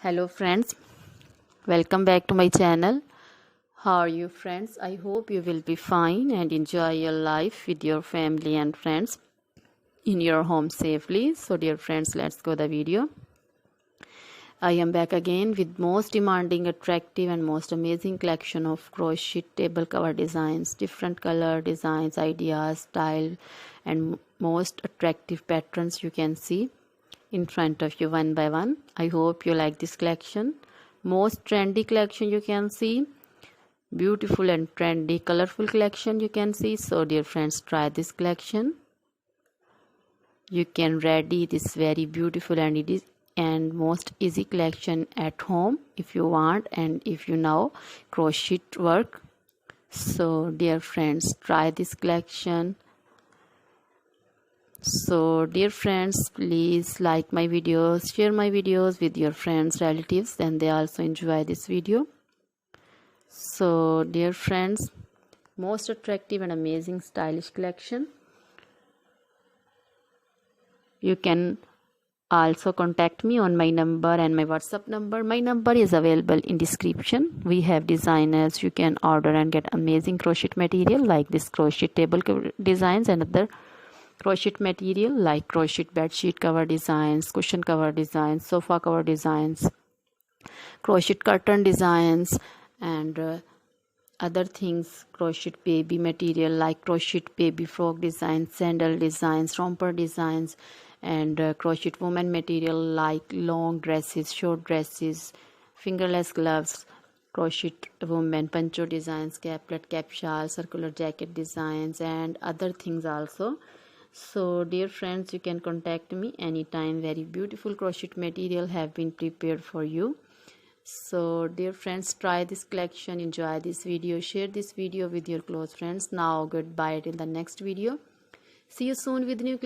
Hello friends, welcome back to my channel. How are you friends? I hope you will be fine and enjoy your life with your family and friends in your home safely. So dear friends, let's go the video. I am back again with most demanding, attractive and most amazing collection of crochet table cover designs, different color designs, ideas, style and most attractive patterns you can see in front of you one by one. I hope you like this collection. Most trendy collection you can see, beautiful and trendy colorful collection you can see. So dear friends, try this collection. You can ready this very beautiful and most easy collection at home if you want and if you know crochet work. So dear friends, try this collection. So dear friends, please like my videos, share my videos with your friends, relatives, and they also enjoy this video. So dear friends, most attractive and amazing stylish collection. You can also contact me on my number and my WhatsApp number. My number is available in description. We have designers. You can order and get amazing crochet material like this crochet table designs and other crochet material like crochet bedsheet cover designs, cushion cover designs, sofa cover designs, crochet curtain designs and other things, crochet baby material like crochet baby frog designs, sandal designs, romper designs and crochet woman material like long dresses, short dresses, fingerless gloves, crochet woman poncho designs, caplet, cap shawl, circular jacket designs and other things also. So dear friends, you can contact me anytime. Very beautiful crochet material have been prepared for you. So dear friends, try this collection, enjoy this video, share this video with your close friends. Now goodbye till the next video. See you soon with new collection.